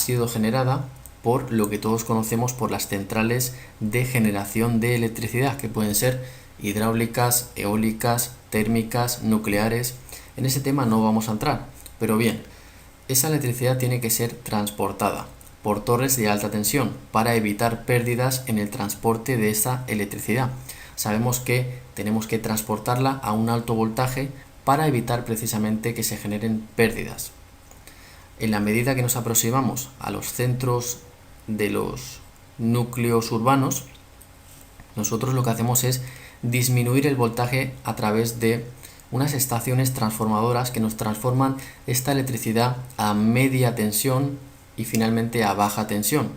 sido generada por lo que todos conocemos por las centrales de generación de electricidad, que pueden ser hidráulicas, eólicas, térmicas, nucleares. En ese tema no vamos a entrar, pero bien, esa electricidad tiene que ser transportada por torres de alta tensión para evitar pérdidas en el transporte de esa electricidad. Sabemos que tenemos que transportarla a un alto voltaje para evitar precisamente que se generen pérdidas. En la medida que nos aproximamos a los centros de los núcleos urbanos, nosotros lo que hacemos es disminuir el voltaje a través de unas estaciones transformadoras que nos transforman esta electricidad a media tensión y finalmente a baja tensión.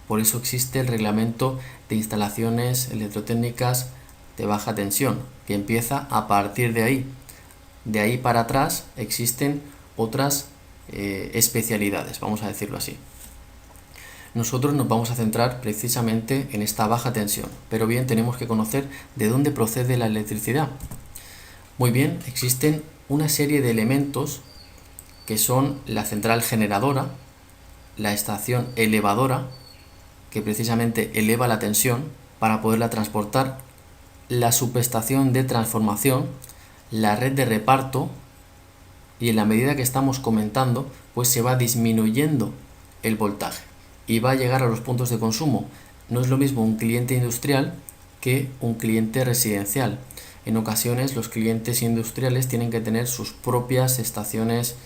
Por eso existe el reglamento de instalaciones electrotécnicas de baja tensión, que empieza a partir de ahí. De ahí para atrás existen otras especialidades, vamos a decirlo así. Nosotros nos vamos a centrar precisamente en esta baja tensión, pero bien, tenemos que conocer de dónde procede la electricidad. Muy bien, existen una serie de elementos que son la central generadora, la estación elevadora, que precisamente eleva la tensión para poderla transportar, la subestación de transformación, la red de reparto, y en la medida que estamos comentando, pues se va disminuyendo el voltaje y va a llegar a los puntos de consumo. No es lo mismo un cliente industrial que un cliente residencial. En ocasiones los clientes industriales tienen que tener sus propias estaciones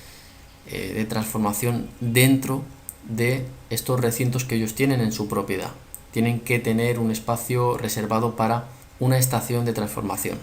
de transformación dentro de estos recintos que ellos tienen en su propiedad. Tienen que tener un espacio reservado para una estación de transformación.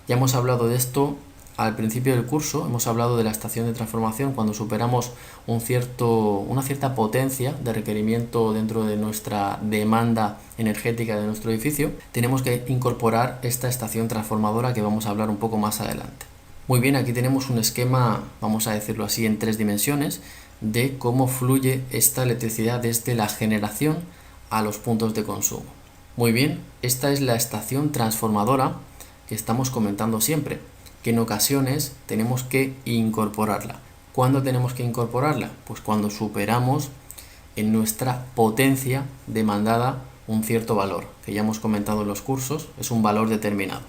Ya hemos hablado de esto al principio del curso, hemos hablado de la estación de transformación cuando superamos una cierta potencia de requerimiento dentro de nuestra demanda energética de nuestro edificio. Tenemos que incorporar esta estación transformadora que vamos a hablar un poco más adelante. Muy bien, aquí tenemos un esquema, vamos a decirlo así, en 3 dimensiones de cómo fluye esta electricidad desde la generación a los puntos de consumo. Muy bien, esta es la estación transformadora que estamos comentando siempre, que en ocasiones tenemos que incorporarla. ¿Cuándo tenemos que incorporarla? Pues cuando superamos en nuestra potencia demandada un cierto valor, que ya hemos comentado en los cursos, es un valor determinado.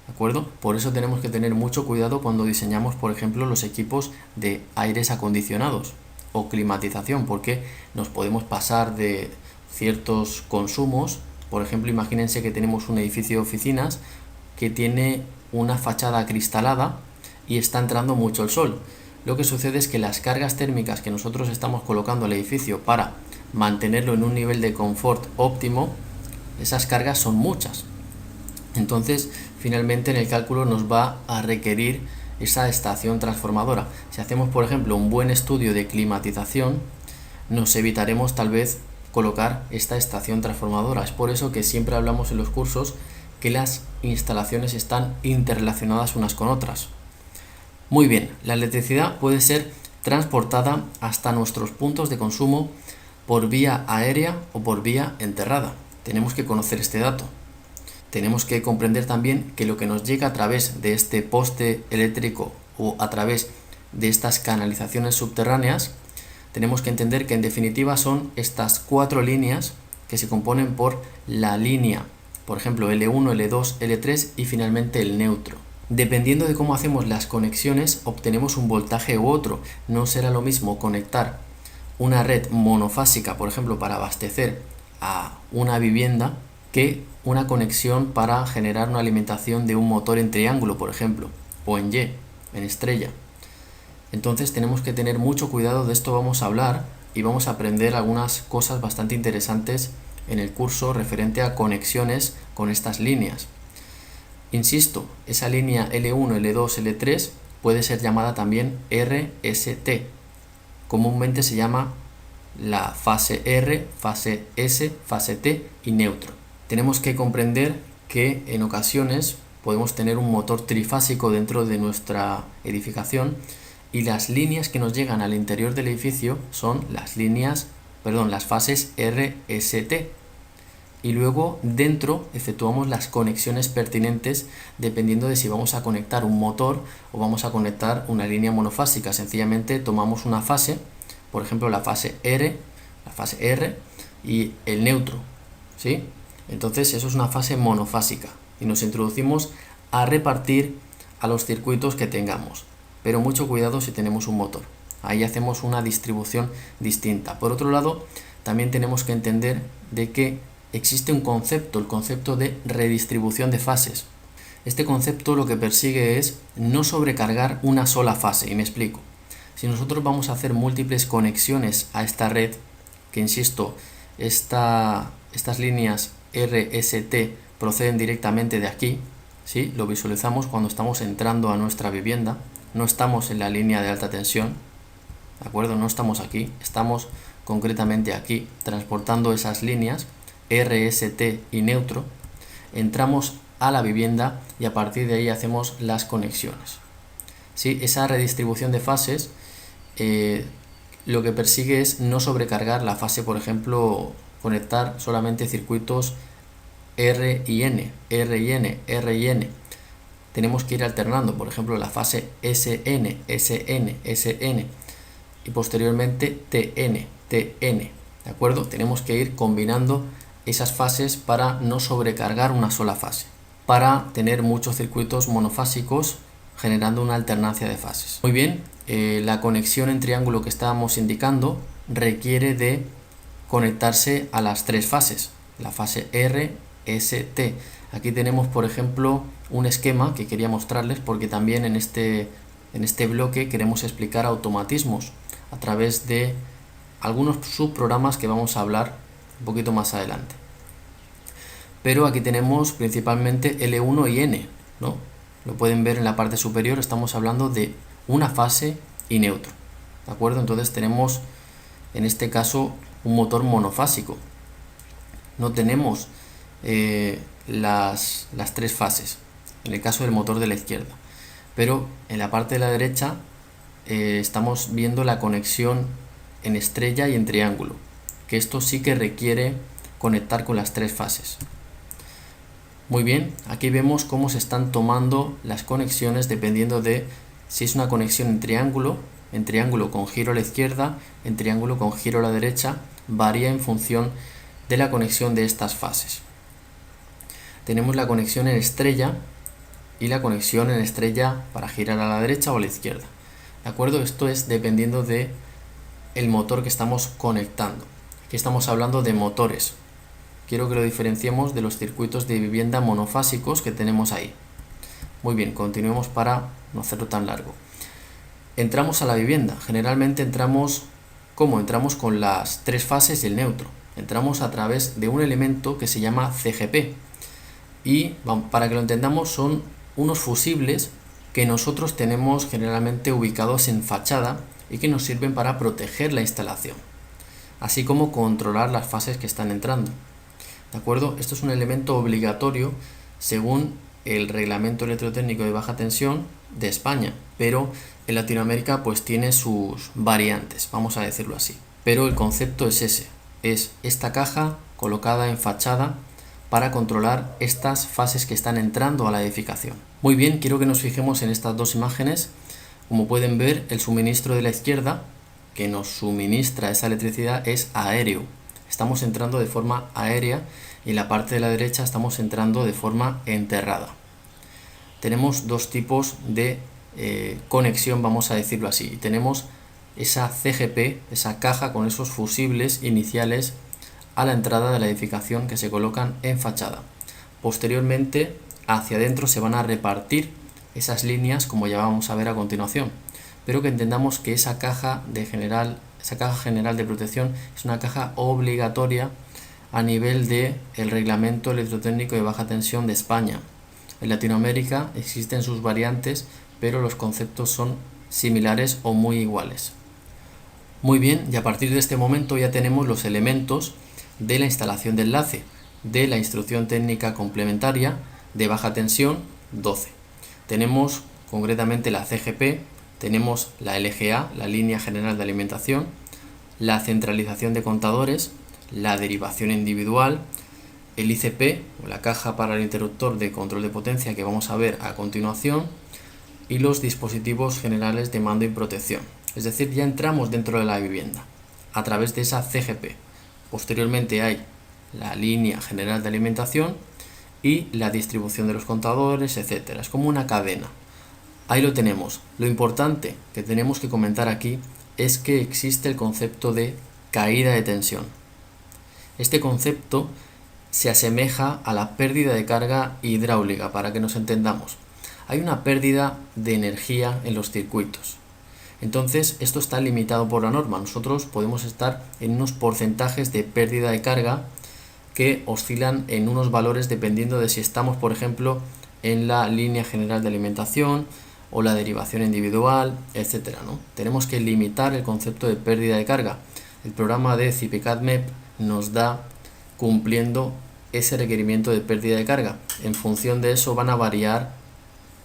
¿De acuerdo? Por eso tenemos que tener mucho cuidado cuando diseñamos, por ejemplo, los equipos de aires acondicionados o climatización, porque nos podemos pasar de ciertos consumos. Por ejemplo, imagínense que tenemos un edificio de oficinas que tiene una fachada acristalada y está entrando mucho el sol. Lo que sucede es que las cargas térmicas que nosotros estamos colocando al edificio para mantenerlo en un nivel de confort óptimo, esas cargas son muchas. Entonces, finalmente en el cálculo nos va a requerir esa estación transformadora. Si hacemos, por ejemplo, un buen estudio de climatización, nos evitaremos tal vez colocar esta estación transformadora. Es por eso que siempre hablamos en los cursos que las instalaciones están interrelacionadas unas con otras. Muy bien, la electricidad puede ser transportada hasta nuestros puntos de consumo por vía aérea o por vía enterrada. Tenemos que conocer este dato. Tenemos que comprender también que lo que nos llega a través de este poste eléctrico o a través de estas canalizaciones subterráneas, tenemos que entender que en definitiva son estas 4 líneas que se componen por la línea, por ejemplo, L1, L2, L3 y finalmente el neutro. Dependiendo de cómo hacemos las conexiones, obtenemos un voltaje u otro. No será lo mismo conectar una red monofásica, por ejemplo, para abastecer a una vivienda, que una conexión para generar una alimentación de un motor en triángulo, por ejemplo, o en Y, en estrella. Entonces tenemos que tener mucho cuidado, de esto vamos a hablar y vamos a aprender algunas cosas bastante interesantes en el curso referente a conexiones con estas líneas. Insisto, esa línea L1, L2, L3 puede ser llamada también RST. Comúnmente se llama la fase R, fase S, fase T y neutro. Tenemos que comprender que en ocasiones podemos tener un motor trifásico dentro de nuestra edificación y las líneas que nos llegan al interior del edificio son las fases RST. Y luego dentro efectuamos las conexiones pertinentes dependiendo de si vamos a conectar un motor o vamos a conectar una línea monofásica. Sencillamente tomamos una fase, por ejemplo, la fase R y el neutro, ¿sí? Entonces eso es una fase monofásica y nos introducimos a repartir a los circuitos que tengamos, pero mucho cuidado si tenemos un motor. Ahí hacemos una distribución distinta. Por otro lado, también tenemos que entender de que existe un concepto, el concepto de redistribución de fases. Este concepto lo que persigue es no sobrecargar una sola fase, y me explico. Si nosotros vamos a hacer múltiples conexiones a esta red, que insisto, estas líneas RST proceden directamente de aquí, ¿sí? Lo visualizamos cuando estamos entrando a nuestra vivienda, no estamos en la línea de alta tensión, ¿de acuerdo? No estamos aquí, estamos concretamente aquí, transportando esas líneas RST y neutro, entramos a la vivienda y a partir de ahí hacemos las conexiones. ¿Sí? Esa redistribución de fases lo que persigue es no sobrecargar la fase, por ejemplo, conectar solamente circuitos R y N, R y N, R y N. Tenemos que ir alternando, por ejemplo, la fase SN, SN, SN y posteriormente TN, TN. ¿De acuerdo? Tenemos que ir combinando esas fases para no sobrecargar una sola fase, para tener muchos circuitos monofásicos generando una alternancia de fases. Muy bien, la conexión en triángulo que estábamos indicando requiere de conectarse a las tres fases, la fase R, S, T. Aquí tenemos, por ejemplo, un esquema que quería mostrarles porque también en este bloque queremos explicar automatismos a través de algunos subprogramas que vamos a hablar un poquito más adelante. Pero aquí tenemos principalmente L1 y N, ¿no? Lo pueden ver en la parte superior, estamos hablando de una fase y neutro, ¿de acuerdo? Entonces tenemos en este caso un motor monofásico. No tenemos las tres fases, en el caso del motor de la izquierda. Pero en la parte de la derecha estamos viendo la conexión en estrella y en triángulo, que esto sí que requiere conectar con las tres fases. Muy bien, aquí vemos cómo se están tomando las conexiones dependiendo de si es una conexión en triángulo con giro a la izquierda, en triángulo con giro a la derecha, varía en función de la conexión de estas fases. Tenemos la conexión en estrella y la conexión en estrella para girar a la derecha o a la izquierda. ¿De acuerdo? Esto es dependiendo de el motor que estamos conectando. Aquí estamos hablando de motores. Quiero que lo diferenciemos de los circuitos de vivienda monofásicos que tenemos ahí. Muy bien, continuemos para no hacerlo tan largo. Entramos a la vivienda. Generalmente entramos, ¿cómo? Entramos con las tres fases y el neutro. Entramos a través de un elemento que se llama CGP. Y para que lo entendamos, son unos fusibles que nosotros tenemos generalmente ubicados en fachada y que nos sirven para proteger la instalación, así como controlar las fases que están entrando. ¿De acuerdo? Esto es un elemento obligatorio según el reglamento electrotécnico de baja tensión de España, pero en Latinoamérica pues tiene sus variantes, vamos a decirlo así. Pero el concepto es ese, es esta caja colocada en fachada para controlar estas fases que están entrando a la edificación. Muy bien, quiero que nos fijemos en estas dos imágenes. Como pueden ver, el suministro de la izquierda, que nos suministra esa electricidad, es aéreo. Estamos entrando de forma aérea y en la parte de la derecha estamos entrando de forma enterrada. Tenemos dos tipos de conexión, vamos a decirlo así. Tenemos esa CGP, esa caja con esos fusibles iniciales a la entrada de la edificación que se colocan en fachada. Posteriormente, hacia adentro se van a repartir esas líneas, como ya vamos a ver a continuación, pero que entendamos que esa caja general de protección es una caja obligatoria a nivel del reglamento electrotécnico de baja tensión de España. En Latinoamérica existen sus variantes, pero los conceptos son similares o muy iguales. Muy bien, y a partir de este momento ya tenemos los elementos de la instalación de enlace de la instrucción técnica complementaria de baja tensión 12. Tenemos concretamente la CGP, tenemos la LGA, la línea general de alimentación, la centralización de contadores, la derivación individual, el ICP, o la caja para el interruptor de control de potencia que vamos a ver a continuación, y los dispositivos generales de mando y protección, Es decir, ya entramos dentro de la vivienda a través de esa CGP. Posteriormente hay la línea general de alimentación y la distribución de los contadores, etcétera. Es como una cadena. Ahí lo tenemos. Lo importante que tenemos que comentar aquí es que existe el concepto de caída de tensión. Este concepto se asemeja a la pérdida de carga hidráulica, para que nos entendamos. Hay una pérdida de energía en los circuitos. Entonces, esto está limitado por la norma. Nosotros podemos estar en unos porcentajes de pérdida de carga que oscilan en unos valores dependiendo de si estamos, por ejemplo, en la línea general de alimentación o la derivación individual, etcétera, ¿no? Tenemos que limitar el concepto de pérdida de carga. El programa de CIPECAT-MEP nos da cumpliendo ese requerimiento de pérdida de carga. En función de eso van a variar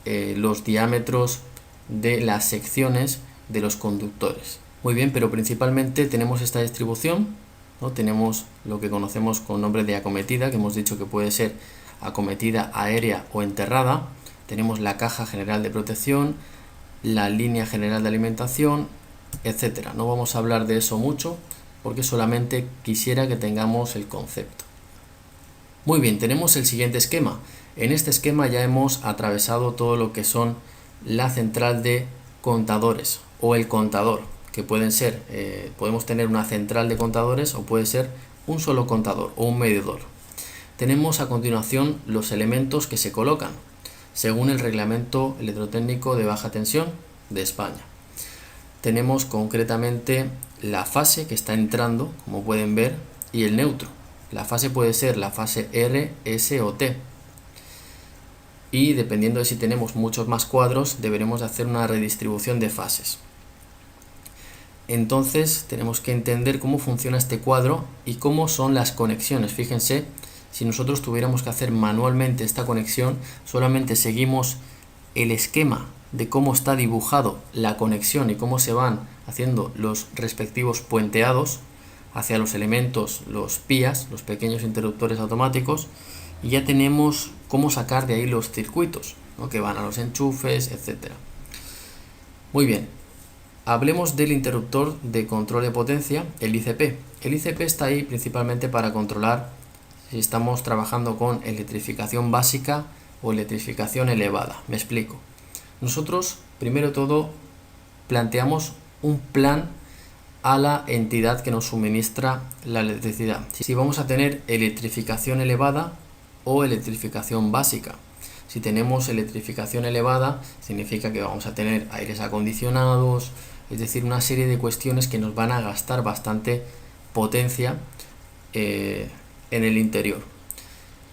los diámetros de las secciones de los conductores. Muy bien, pero principalmente tenemos esta distribución, ¿no? Tenemos lo que conocemos con nombre de acometida, que hemos dicho que puede ser acometida aérea o enterrada. Tenemos la caja general de protección, la línea general de alimentación, etcétera. No vamos a hablar de eso mucho porque solamente quisiera que tengamos el concepto. Muy bien, tenemos el siguiente esquema. En este esquema ya hemos atravesado todo lo que son la central de contadores o el contador, que pueden ser, podemos tener una central de contadores o puede ser un solo contador o un medidor. Tenemos a continuación los elementos que se colocan según el reglamento electrotécnico de baja tensión de España. Tenemos concretamente la fase que está entrando, como pueden ver, y el neutro. La fase puede ser la fase R, S o T. Y dependiendo de si tenemos muchos más cuadros, deberemos hacer una redistribución de fases. Entonces tenemos que entender cómo funciona este cuadro y cómo son las conexiones. Fíjense, si nosotros tuviéramos que hacer manualmente esta conexión, solamente seguimos el esquema de cómo está dibujado la conexión y cómo se van haciendo los respectivos puenteados hacia los elementos, los PIAs, los pequeños interruptores automáticos, y ya tenemos cómo sacar de ahí los circuitos, ¿no? Que van a los enchufes, etc. Muy bien, hablemos del interruptor de control de potencia, el ICP. El ICP está ahí principalmente para controlar si estamos trabajando con electrificación básica o electrificación elevada. Me explico. Nosotros, primero de todo, planteamos un plan a la entidad que nos suministra la electricidad. Si vamos a tener electrificación elevada o electrificación básica. Si tenemos electrificación elevada, significa que vamos a tener aires acondicionados, es decir, una serie de cuestiones que nos van a gastar bastante potencia en el interior.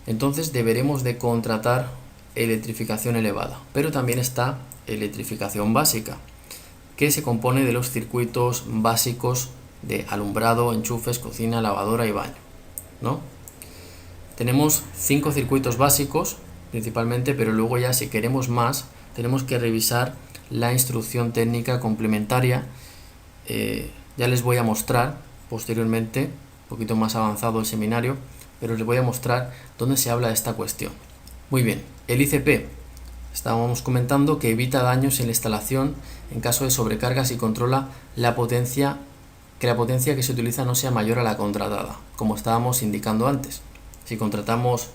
Entonces deberemos de contratar electrificación elevada, pero también está electrificación básica, que se compone de los circuitos básicos de alumbrado, enchufes, cocina, lavadora y baño, ¿no? Tenemos 5 circuitos básicos principalmente, pero luego ya si queremos más tenemos que revisar la instrucción técnica complementaria. Ya les voy a mostrar posteriormente, un poquito más avanzado el seminario, pero les voy a mostrar dónde se habla de esta cuestión. Muy bien, el ICP. Estábamos comentando que evita daños en la instalación en caso de sobrecargas y controla la potencia, que la potencia que se utiliza no sea mayor a la contratada, como estábamos indicando antes. Si contratamos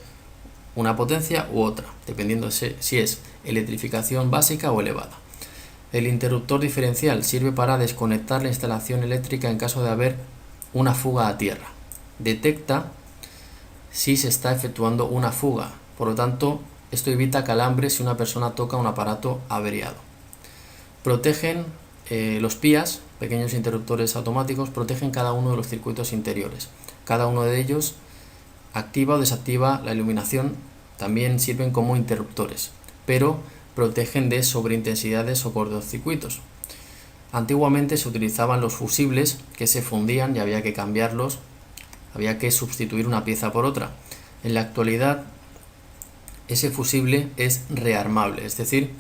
una potencia u otra, dependiendo de si es electrificación básica o elevada. El interruptor diferencial sirve para desconectar la instalación eléctrica en caso de haber una fuga a tierra. Detecta si se está efectuando una fuga, por lo tanto, esto evita calambres si una persona toca un aparato averiado. Protegen los PIAs, pequeños interruptores automáticos, protegen cada uno de los circuitos interiores. Cada uno de ellos activa o desactiva la iluminación, también sirven como interruptores, pero protegen de sobreintensidades o cortocircuitos. Antiguamente se utilizaban los fusibles que se fundían y había que cambiarlos, había que sustituir una pieza por otra. En la actualidad ese fusible es rearmable, es decir,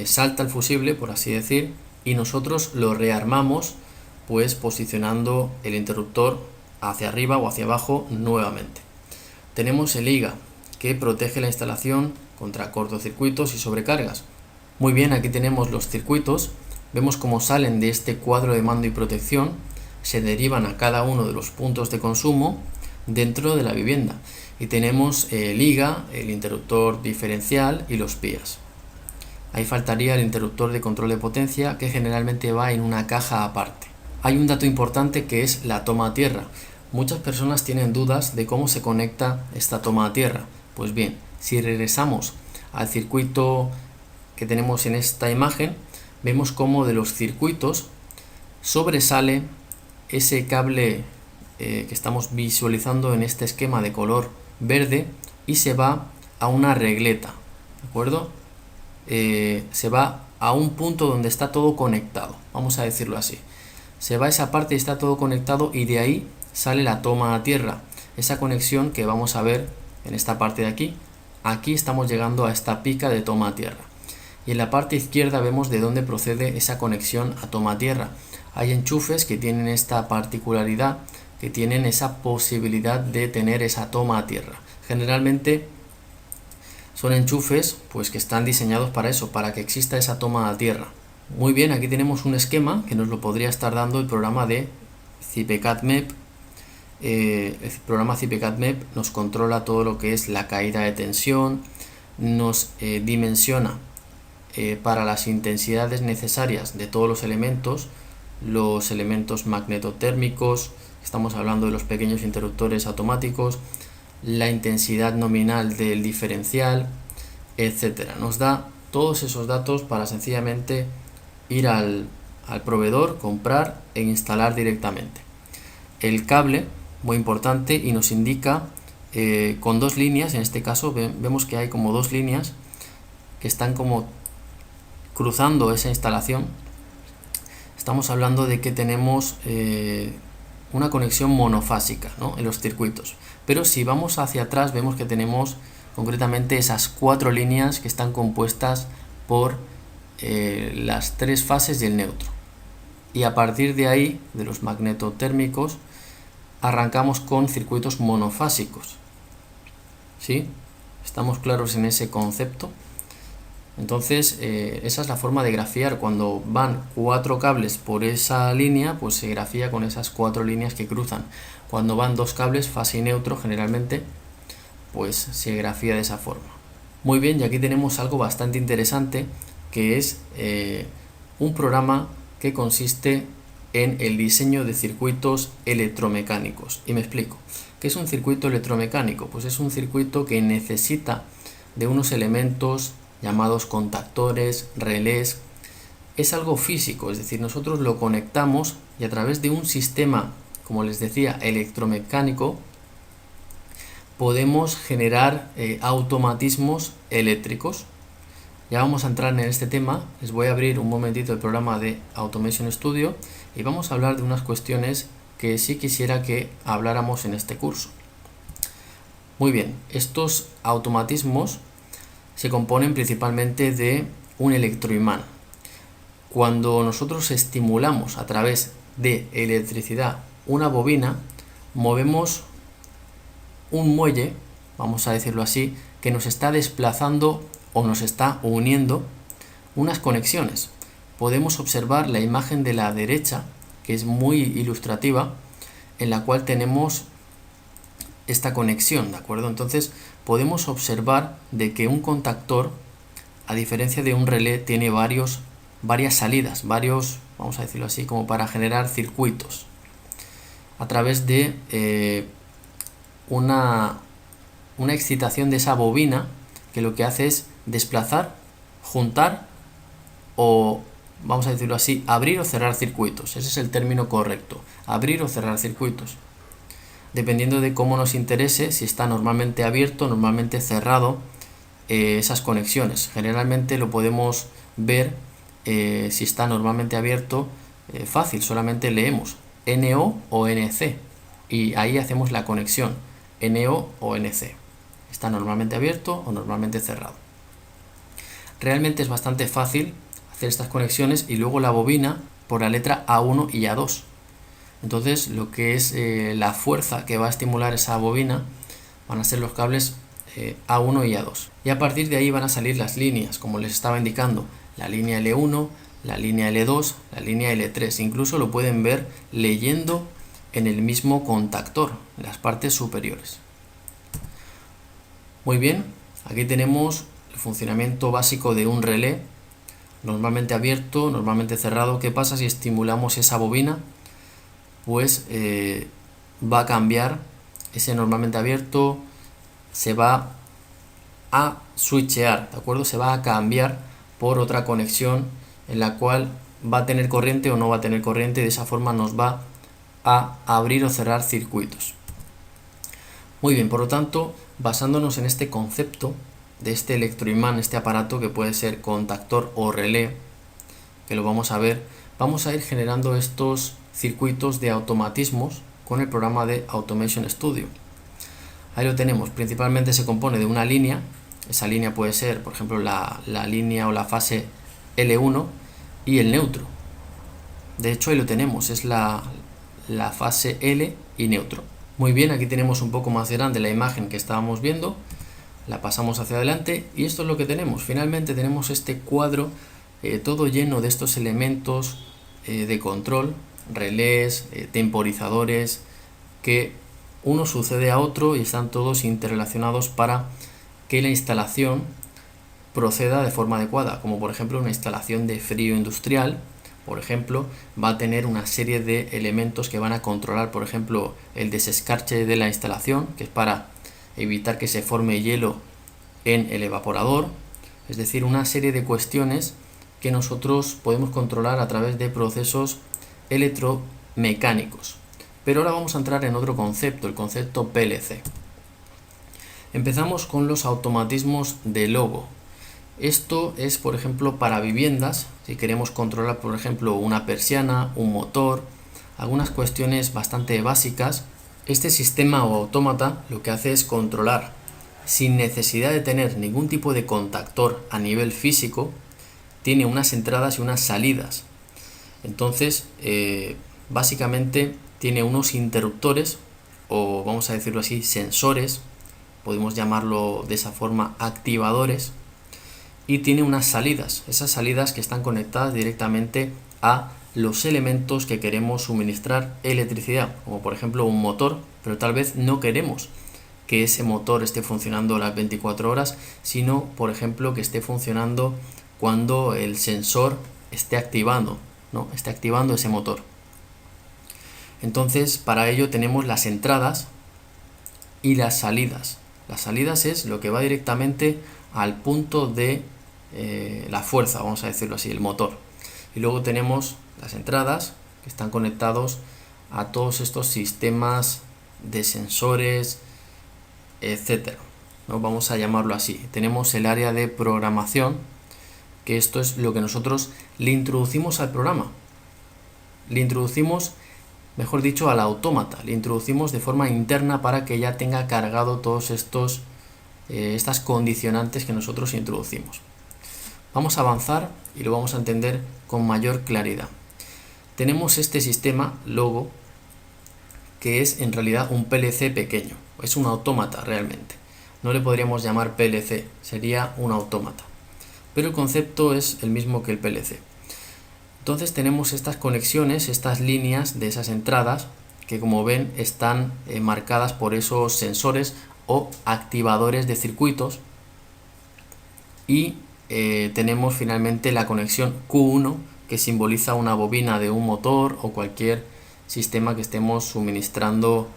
salta el fusible, por así decir, y nosotros lo rearmamos pues posicionando el interruptor hacia arriba o hacia abajo nuevamente. Tenemos el IGA, que protege la instalación contra cortocircuitos y sobrecargas. Muy bien, aquí tenemos los circuitos. vemos cómo salen de este cuadro de mando y protección, se derivan a cada uno de los puntos de consumo dentro de la vivienda. Y tenemos el IGA, el interruptor diferencial y los PIAs. Ahí faltaría el interruptor de control de potencia, que generalmente va en una caja aparte. Hay un dato importante que es la toma a tierra. Muchas personas tienen dudas de cómo se conecta esta toma a tierra. Pues bien, si regresamos al circuito que tenemos en esta imagen, vemos cómo de los circuitos sobresale ese cable que estamos visualizando en este esquema de color verde y se va a una regleta, ¿de acuerdo? Se va a un punto donde está todo conectado, vamos a decirlo así. Se va a esa parte y está todo conectado, y de ahí sale la toma a tierra, esa conexión que vamos a ver en esta parte de aquí. Aquí estamos llegando a esta pica de toma a tierra, y en la parte izquierda vemos de dónde procede esa conexión a toma a tierra. Hay enchufes que tienen esta particularidad, que tienen esa posibilidad de tener esa toma a tierra. Generalmente son enchufes pues que están diseñados para eso, para que exista esa toma a tierra. Muy bien, aquí tenemos un esquema que nos lo podría estar dando el programa de CPCAD-MEP. El programa CPCAD-MEP nos controla todo lo que es la caída de tensión, nos dimensiona para las intensidades necesarias de todos los elementos magnetotérmicos, estamos hablando de los pequeños interruptores automáticos, la intensidad nominal del diferencial, etcétera. Nos da todos esos datos para sencillamente ir al proveedor, comprar e instalar directamente. El cable, muy importante, y nos indica con dos líneas. En este caso vemos que hay como dos líneas que están como cruzando esa instalación. Estamos hablando de que tenemos una conexión monofásica, ¿no?, en los circuitos, pero si vamos hacia atrás vemos que tenemos concretamente esas 4 líneas que están compuestas por las 3 fases y el neutro, y a partir de ahí, de los magnetotérmicos, arrancamos con circuitos monofásicos. ¿Sí? ¿Estamos claros en ese concepto? Entonces esa es la forma de grafiar. Cuando van 4 cables por esa línea, pues se grafía con esas 4 líneas que cruzan. Cuando van 2 cables, fase y neutro, generalmente, pues se grafía de esa forma. Muy bien, y aquí tenemos algo bastante interesante, que es un programa que consiste en el diseño de circuitos electromecánicos. Y me explico. ¿Qué es un circuito electromecánico? Pues es un circuito que necesita de unos elementos llamados contactores, relés. Es algo físico, es decir, nosotros lo conectamos y a través de un sistema, como les decía, electromecánico, podemos generar automatismos eléctricos. Ya vamos a entrar en este tema. Les voy a abrir un momentito el programa de Automation Studio y vamos a hablar de unas cuestiones que sí quisiera que habláramos en este curso. Muy bien, estos automatismos se componen principalmente de un electroimán. Cuando nosotros estimulamos a través de electricidad una bobina, movemos un muelle, vamos a decirlo así, que nos está desplazando o nos está uniendo unas conexiones. Podemos observar la imagen de la derecha, que es muy ilustrativa, en la cual tenemos esta conexión, ¿de acuerdo? Entonces podemos observar de que un contactor, a diferencia de un relé, tiene varias salidas, vamos a decirlo así, como para generar circuitos a través de una excitación de esa bobina, que lo que hace es desplazar, juntar o, vamos a decirlo así, abrir o cerrar circuitos. Ese es el término correcto, abrir o cerrar circuitos, dependiendo de cómo nos interese, si está normalmente abierto, normalmente cerrado, esas conexiones. Generalmente lo podemos ver si está normalmente abierto, fácil, solamente leemos NO o NC y ahí hacemos la conexión NO o NC. Está normalmente abierto o normalmente cerrado. Realmente es bastante fácil hacer estas conexiones, y luego la bobina por la letra A1 y A2. Entonces lo que es la fuerza que va a estimular esa bobina van a ser los cables A1 y A2. Y a partir de ahí van a salir las líneas, como les estaba indicando, la línea L1, la línea L2, la línea L3. Incluso lo pueden ver leyendo en el mismo contactor, en las partes superiores. Muy bien, aquí tenemos el funcionamiento básico de un relé, normalmente abierto, normalmente cerrado. ¿Qué pasa si estimulamos esa bobina? Pues va a cambiar ese normalmente abierto, se va a switchear, ¿de acuerdo? Se va a cambiar por otra conexión en la cual va a tener corriente o no va a tener corriente, y de esa forma nos va a abrir o cerrar circuitos. Muy bien, por lo tanto, basándonos en este concepto de este electroimán, este aparato que puede ser contactor o relé, que lo vamos a ver, vamos a ir generando estos circuitos de automatismos con el programa de Automation Studio. Ahí lo tenemos, principalmente se compone de una línea. Esa línea puede ser, por ejemplo, la línea o la fase L1 y el neutro. De hecho, ahí lo tenemos, es la fase L y neutro. Muy bien, aquí tenemos un poco más grande la imagen que estábamos viendo, la pasamos hacia adelante y esto es lo que tenemos. Finalmente tenemos este cuadro todo lleno de estos elementos de control, relés, temporizadores, que uno sucede a otro y están todos interrelacionados para que la instalación proceda de forma adecuada, como por ejemplo una instalación de frío industrial. Por ejemplo, va a tener una serie de elementos que van a controlar, por ejemplo, el desescarche de la instalación, que es para evitar que se forme hielo en el evaporador. Es decir, una serie de cuestiones que nosotros podemos controlar a través de procesos electromecánicos. Pero ahora vamos a entrar en otro concepto, el concepto PLC. Empezamos con los automatismos de logo. Esto es, por ejemplo, para viviendas, si queremos controlar, por ejemplo, una persiana, un motor, algunas cuestiones bastante básicas. Este sistema o autómata lo que hace es controlar, sin necesidad de tener ningún tipo de contactor a nivel físico, tiene unas entradas y unas salidas. Entonces, básicamente tiene unos interruptores, o vamos a decirlo así, sensores, podemos llamarlo de esa forma, activadores, y tiene unas salidas, esas salidas que están conectadas directamente a los elementos que queremos suministrar electricidad, como por ejemplo un motor, pero tal vez no queremos que ese motor esté funcionando las 24 horas, sino por ejemplo que esté funcionando cuando el sensor esté activando, ¿no? Esté activando ese motor. Entonces, para ello tenemos las entradas y las salidas. Las salidas es lo que va directamente al punto de la fuerza, vamos a decirlo así, el motor. Y luego tenemos las entradas que están conectados a todos estos sistemas de sensores, etcétera, ¿no? Vamos a llamarlo así. Tenemos el área de programación, que esto es lo que nosotros le introducimos al programa. Le introducimos, mejor dicho, al autómata. Le introducimos de forma interna para que ya tenga cargado todos estas condicionantes que nosotros introducimos. Vamos a avanzar y lo vamos a entender con mayor claridad. Tenemos este sistema logo que es en realidad un PLC pequeño, es un autómata realmente. No le podríamos llamar PLC, sería un autómata. Pero el concepto es el mismo que el PLC. Entonces tenemos estas conexiones, estas líneas de esas entradas que, como ven, están marcadas por esos sensores o activadores de circuitos, y tenemos finalmente la conexión Q1, que simboliza una bobina de un motor o cualquier sistema que estemos suministrando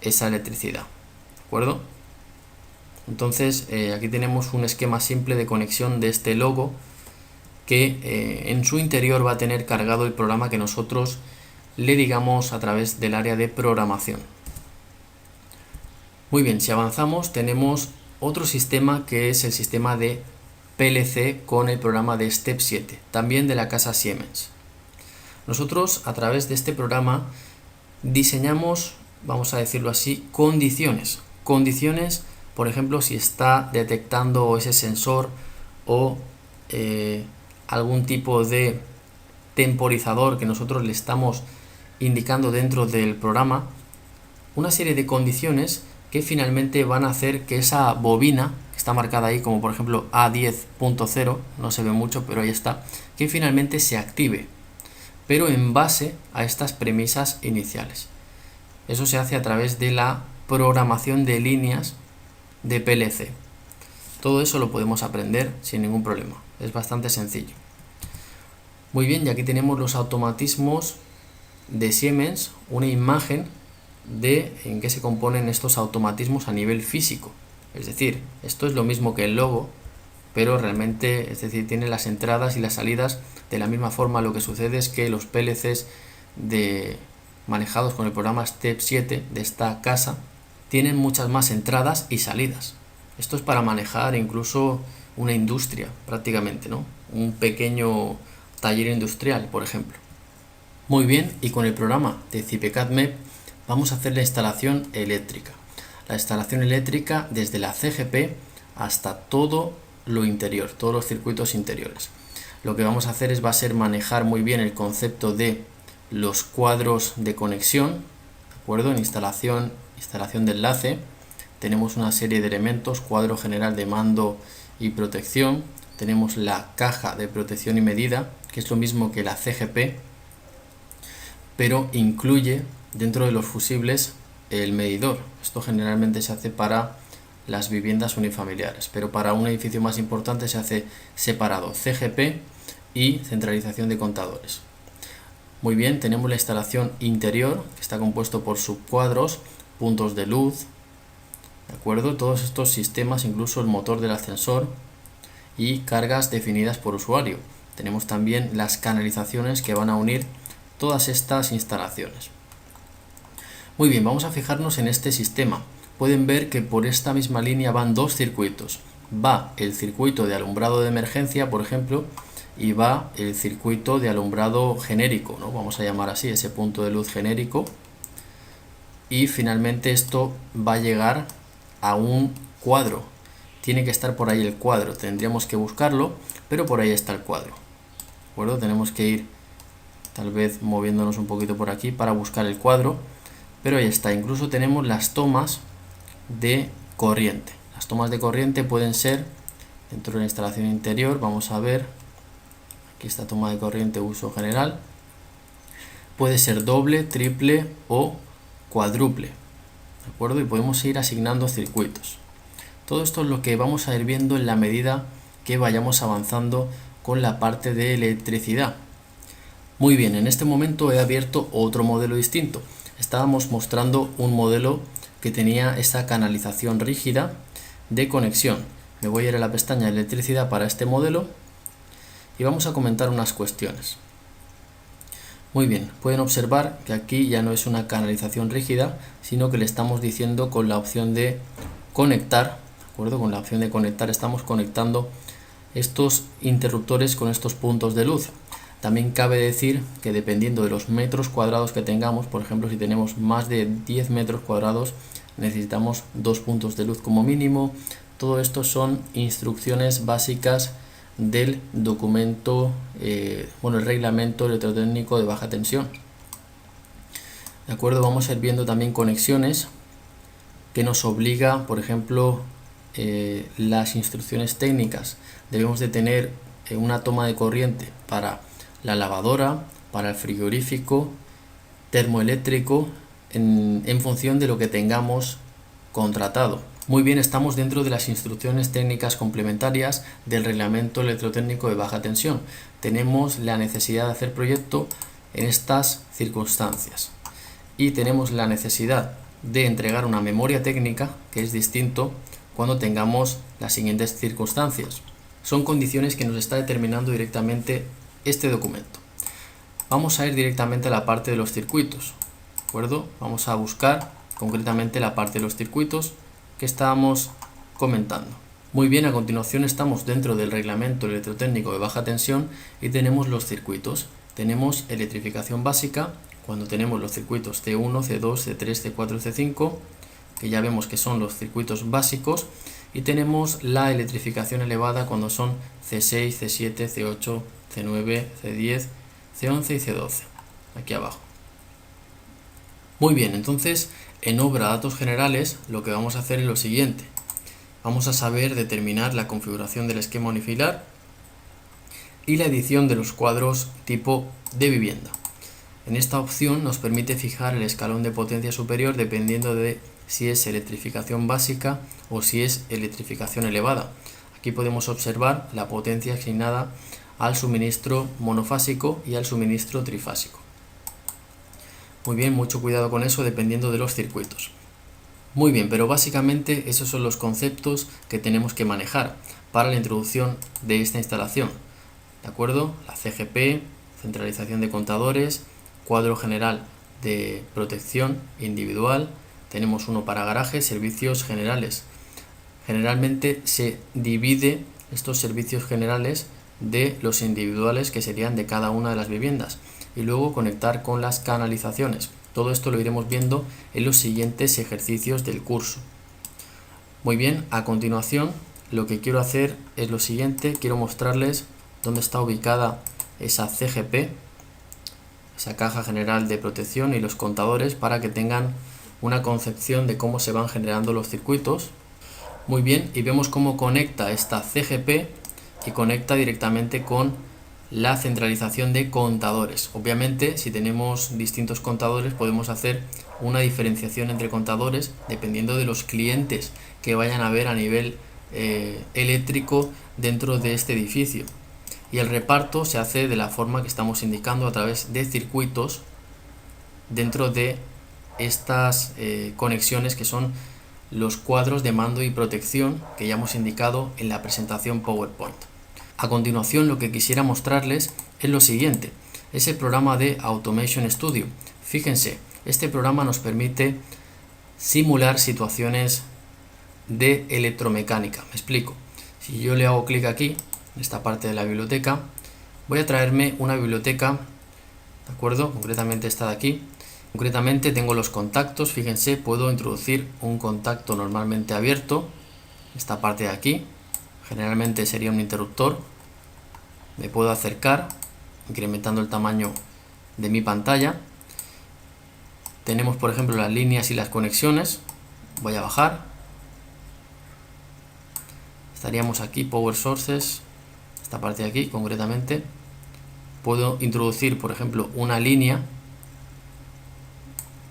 esa electricidad, ¿de acuerdo? Entonces aquí tenemos un esquema simple de conexión de este logo que en su interior va a tener cargado el programa que nosotros le digamos a través del área de programación. Muy bien, si avanzamos tenemos otro sistema que es el sistema de PLC con el programa de Step 7, también de la casa Siemens. Nosotros a través de este programa diseñamos, vamos a decirlo así, condiciones. Condiciones, por ejemplo, si está detectando ese sensor o algún tipo de temporizador que nosotros le estamos indicando dentro del programa, una serie de condiciones que finalmente van a hacer que esa bobina, que está marcada ahí como por ejemplo A10.0, no se ve mucho, pero ahí está, que finalmente se active, pero en base a estas premisas iniciales. Eso se hace a través de la programación de líneas de PLC. Todo eso lo podemos aprender sin ningún problema, es bastante sencillo. Muy bien, y aquí tenemos los automatismos de Siemens, una imagen de en qué se componen estos automatismos a nivel físico. Es decir, esto es lo mismo que el logo, pero realmente, es decir, tiene las entradas y las salidas de la misma forma. Lo que sucede es que los PLCs manejados con el programa Step 7 de esta casa tienen muchas más entradas y salidas. Esto es para manejar incluso una industria prácticamente, ¿no? Un pequeño taller industrial, por ejemplo. Muy bien, y con el programa de CipeCAD-MEP vamos a hacer la instalación eléctrica. La instalación eléctrica desde la CGP hasta todo lo interior, todos los circuitos interiores. Lo que vamos a hacer va a ser manejar muy bien el concepto de los cuadros de conexión, ¿de acuerdo? En instalación de enlace tenemos una serie de elementos: cuadro general de mando y protección, tenemos la caja de protección y medida, que es lo mismo que la CGP, pero incluye dentro de los fusibles el medidor. Esto generalmente se hace para las viviendas unifamiliares, pero para un edificio más importante se hace separado, CGP y centralización de contadores. Muy bien, tenemos la instalación interior, que está compuesto por subcuadros, puntos de luz, ¿de acuerdo? Todos estos sistemas, incluso el motor del ascensor y cargas definidas por usuario. Tenemos también las canalizaciones que van a unir todas estas instalaciones. Muy bien, vamos a fijarnos en este sistema. Pueden ver que por esta misma línea van dos circuitos. Va el circuito de alumbrado de emergencia, por ejemplo, y va el circuito de alumbrado genérico, ¿no? Vamos a llamar así, ese punto de luz genérico. Y finalmente esto va a llegar a un cuadro. Tiene que estar por ahí el cuadro, tendríamos que buscarlo, pero por ahí está el cuadro. ¿De acuerdo? Tenemos que ir tal vez moviéndonos un poquito por aquí para buscar el cuadro, pero ahí está. Incluso tenemos las tomas de corriente. Las tomas de corriente pueden ser dentro de la instalación interior. Vamos a ver, aquí está toma de corriente uso general. Puede ser doble, triple o cuádruple, ¿de acuerdo? Y podemos ir asignando circuitos. Todo esto es lo que vamos a ir viendo en la medida que vayamos avanzando con la parte de electricidad. Muy bien, en este momento he abierto otro modelo distinto. Estábamos mostrando un modelo que tenía esa canalización rígida de conexión. Me voy a ir a la pestaña de electricidad para este modelo y vamos a comentar unas cuestiones. Muy bien, pueden observar que aquí ya no es una canalización rígida, sino que le estamos diciendo con la opción de conectar, ¿de acuerdo? Con la opción de conectar estamos conectando estos interruptores con estos puntos de luz. También cabe decir que dependiendo de los metros cuadrados que tengamos, por ejemplo, si tenemos más de 10 metros cuadrados, necesitamos 2 puntos de luz como mínimo. Todo esto son instrucciones básicas del documento, el reglamento electrotécnico de baja tensión. De acuerdo, vamos a ir viendo también conexiones que nos obliga, por ejemplo, las instrucciones técnicas. Debemos de tener una toma de corriente para la lavadora, para el frigorífico, termoeléctrico, en función de lo que tengamos contratado. Muy bien, estamos dentro de las instrucciones técnicas complementarias del reglamento electrotécnico de baja tensión. Tenemos la necesidad de hacer proyecto en estas circunstancias y tenemos la necesidad de entregar una memoria técnica, que es distinto cuando tengamos las siguientes circunstancias. Son condiciones que nos está determinando directamente este documento. Vamos a ir directamente a la parte de los circuitos, ¿de acuerdo? Vamos a buscar concretamente la parte de los circuitos que estábamos comentando. Muy bien, a continuación estamos dentro del reglamento electrotécnico de baja tensión y tenemos los circuitos. Tenemos electrificación básica, cuando tenemos los circuitos C1, C2, C3, C4, C5, que ya vemos que son los circuitos básicos, y tenemos la electrificación elevada cuando son C6, C7, C8, C9, C10, C11 y C12, aquí abajo. Muy bien, entonces En obra datos generales lo que vamos a hacer es lo siguiente. Vamos a saber determinar la configuración del esquema unifilar y la edición de los cuadros tipo de vivienda. En esta opción nos permite fijar el escalón de potencia superior dependiendo de si es electrificación básica o si es electrificación elevada. Aquí podemos observar la potencia asignada al suministro monofásico y al suministro trifásico. Muy bien, mucho cuidado con eso dependiendo de los circuitos. Muy bien, pero básicamente esos son los conceptos que tenemos que manejar para la introducción de esta instalación. ¿De acuerdo? La CGP, centralización de contadores, cuadro general de protección individual, tenemos uno para garajes, servicios generales. Generalmente se divide estos servicios generales de los individuales que serían de cada una de las viviendas y luego conectar con las canalizaciones. Todo esto lo iremos viendo en los siguientes ejercicios del curso. Muy bien, a continuación lo que quiero hacer es lo siguiente, quiero mostrarles dónde está ubicada esa CGP, esa caja general de protección y los contadores para que tengan una concepción de cómo se van generando los circuitos. Muy bien, y vemos cómo conecta esta CGP y conecta directamente con la centralización de contadores. Obviamente, si tenemos distintos contadores, podemos hacer una diferenciación entre contadores dependiendo de los clientes que vayan a haber a nivel eléctrico dentro de este edificio. Y el reparto se hace de la forma que estamos indicando a través de circuitos dentro de estas conexiones que son los cuadros de mando y protección que ya hemos indicado en la presentación PowerPoint. A continuación lo que quisiera mostrarles es lo siguiente, es el programa de Automation Studio. Fíjense, este programa nos permite simular situaciones de electromecánica. Me explico. Si yo le hago clic aquí, en esta parte de la biblioteca, voy a traerme una biblioteca, ¿de acuerdo? Concretamente esta de aquí. Concretamente tengo los contactos, fíjense, puedo introducir un contacto normalmente abierto, esta parte de aquí, generalmente sería un interruptor. Me puedo acercar, incrementando el tamaño de mi pantalla. Tenemos, por ejemplo, las líneas y las conexiones. Voy a bajar. Estaríamos aquí, Power Sources, esta parte de aquí, concretamente. Puedo introducir, por ejemplo, una línea,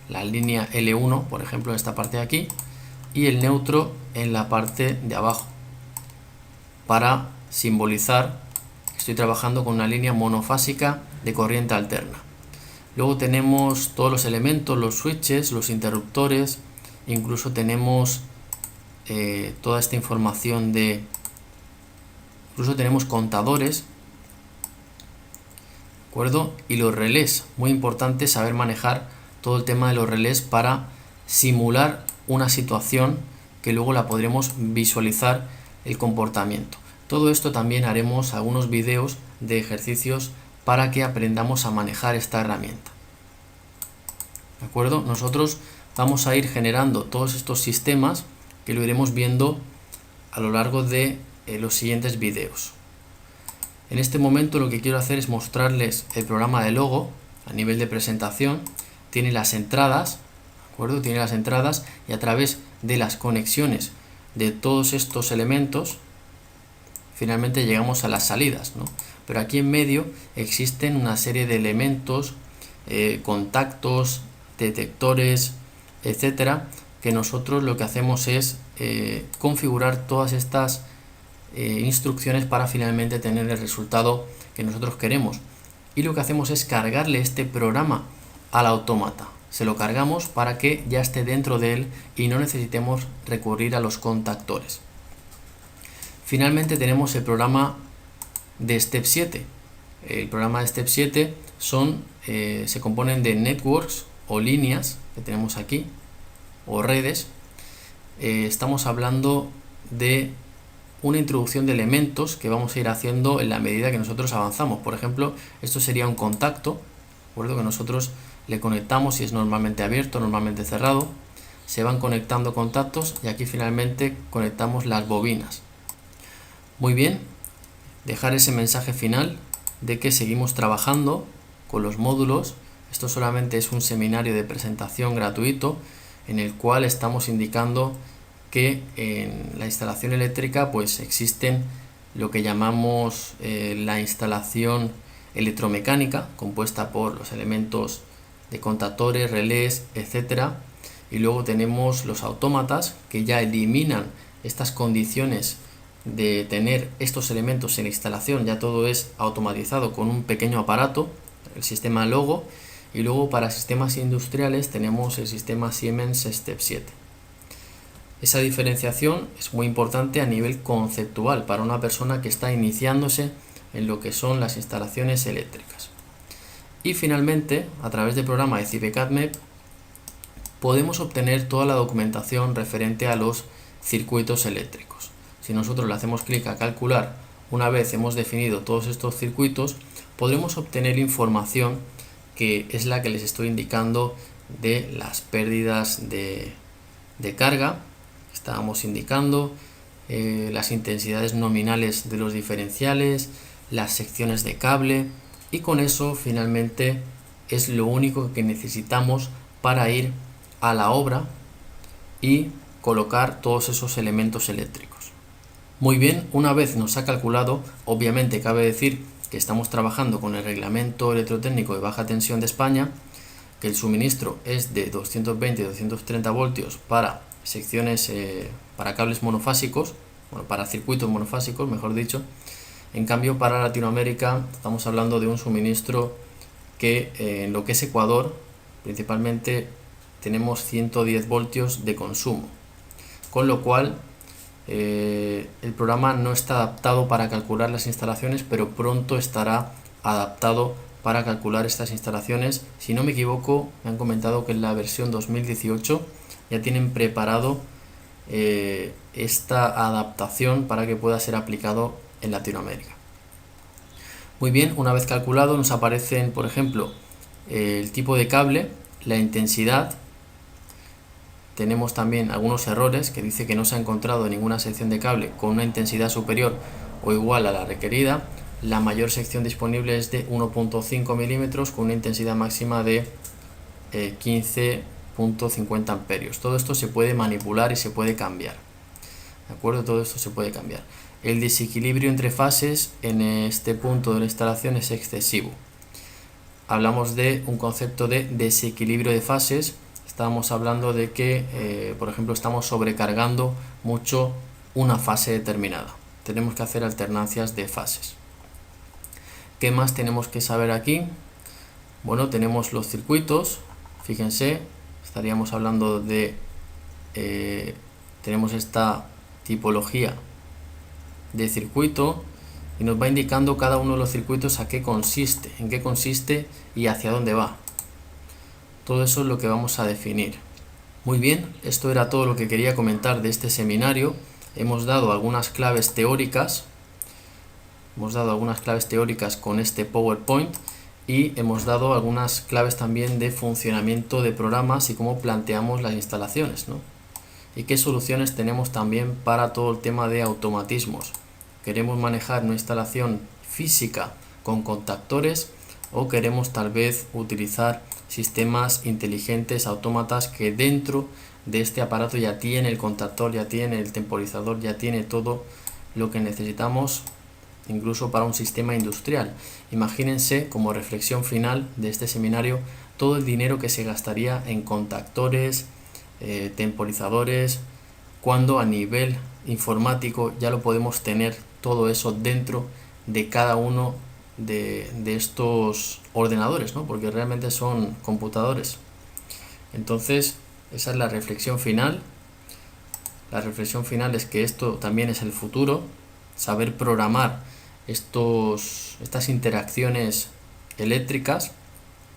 la línea L1, por ejemplo, en esta parte de aquí, y el neutro en la parte de abajo, para simbolizar que estoy trabajando con una línea monofásica de corriente alterna. Luego tenemos todos los elementos, los switches, los interruptores, incluso tenemos toda esta información incluso tenemos contadores, ¿de acuerdo? Y los relés, muy importante saber manejar todo el tema de los relés para simular una situación que luego la podremos visualizar el comportamiento. Todo esto también haremos algunos vídeos de ejercicios para que aprendamos a manejar esta herramienta. ¿De acuerdo? Nosotros vamos a ir generando todos estos sistemas que lo iremos viendo a lo largo de los siguientes vídeos. En este momento lo que quiero hacer es mostrarles el programa de logo a nivel de presentación. Tiene las entradas, ¿de acuerdo? Tiene las entradas y a través de las conexiones de todos estos elementos finalmente llegamos a las salidas, ¿no? Pero aquí en medio existen una serie de elementos, contactos, detectores, etcétera, que nosotros lo que hacemos es configurar todas estas instrucciones para finalmente tener el resultado que nosotros queremos. Y lo que hacemos es cargarle este programa al autómata. Se lo cargamos para que ya esté dentro de él y no necesitemos recurrir a los contactores. Finalmente tenemos el programa de Step 7. El programa de Step 7 se componen de networks o líneas que tenemos aquí, o redes. Estamos hablando de una introducción de elementos que vamos a ir haciendo en la medida que nosotros avanzamos. Por ejemplo, esto sería un contacto, ¿de acuerdo? Que nosotros le conectamos si es normalmente abierto, normalmente cerrado. Se van conectando contactos y aquí finalmente conectamos las bobinas. Muy bien, dejar ese mensaje final de que seguimos trabajando con los módulos. Esto solamente es un seminario de presentación gratuito en el cual estamos indicando que en la instalación eléctrica pues existen lo que llamamos la instalación electromecánica, compuesta por los elementos de contactores, relés, etcétera, y luego tenemos los autómatas que ya eliminan estas condiciones de tener estos elementos en la instalación, ya todo es automatizado con un pequeño aparato, el sistema Logo, y luego para sistemas industriales tenemos el sistema Siemens Step 7. Esa diferenciación es muy importante a nivel conceptual para una persona que está iniciándose en lo que son las instalaciones eléctricas. Y finalmente, a través del programa de CibeCAD-MEP, podemos obtener toda la documentación referente a los circuitos eléctricos. Si nosotros le hacemos clic a calcular, una vez hemos definido todos estos circuitos, podremos obtener información que es la que les estoy indicando de las pérdidas de carga. Estábamos indicando las intensidades nominales de los diferenciales, las secciones de cable, y con eso finalmente es lo único que necesitamos para ir a la obra y colocar todos esos elementos eléctricos. Muy bien, una vez nos ha calculado, obviamente cabe decir que estamos trabajando con el reglamento electrotécnico de baja tensión de España, que el suministro es de 220 y 230 voltios para secciones, para cables monofásicos, bueno, para circuitos monofásicos, mejor dicho. En cambio, para Latinoamérica estamos hablando de un suministro que en lo que es Ecuador, principalmente tenemos 110 voltios de consumo, con lo cual el programa no está adaptado para calcular las instalaciones, pero pronto estará adaptado para calcular estas instalaciones. Si no me equivoco, me han comentado que en la versión 2018 ya tienen preparado esta adaptación para que pueda ser aplicado en Latinoamérica. Muy bien, una vez calculado nos aparecen, por ejemplo, el tipo de cable, la intensidad. Tenemos también algunos errores que dice que no se ha encontrado ninguna sección de cable con una intensidad superior o igual a la requerida. La mayor sección disponible es de 1.5 milímetros con una intensidad máxima de 15.50 amperios. Todo esto se puede manipular y se puede cambiar. ¿De acuerdo? Todo esto se puede cambiar. El desequilibrio entre fases en este punto de la instalación es excesivo. Hablamos de un concepto de desequilibrio de fases. Estábamos hablando de que, por ejemplo, estamos sobrecargando mucho una fase determinada. Tenemos que hacer alternancias de fases. ¿Qué más tenemos que saber aquí? Bueno, tenemos los circuitos. Fíjense, estaríamos hablando de... tenemos esta tipología de circuito y nos va indicando cada uno de los circuitos a qué consiste, en qué consiste y hacia dónde va. Todo eso es lo que vamos a definir. Muy bien, esto era todo lo que quería comentar de este seminario. Hemos dado algunas claves teóricas. Con este PowerPoint y hemos dado algunas claves también de funcionamiento de programas y cómo planteamos las instalaciones, ¿no? Y qué soluciones tenemos también para todo el tema de automatismos. Queremos manejar una instalación física con contactores o queremos tal vez utilizar sistemas inteligentes, autómatas, que dentro de este aparato ya tiene el contactor, ya tiene el temporizador, ya tiene todo lo que necesitamos, incluso para un sistema industrial. Imagínense, como reflexión final de este seminario, todo el dinero que se gastaría en contactores, temporizadores, cuando a nivel informático ya lo podemos tener todo eso dentro de cada uno de estos ordenadores, ¿no? Porque realmente son computadores. Entonces, esa es la reflexión final. La reflexión final es que esto también es el futuro, saber programar estas interacciones eléctricas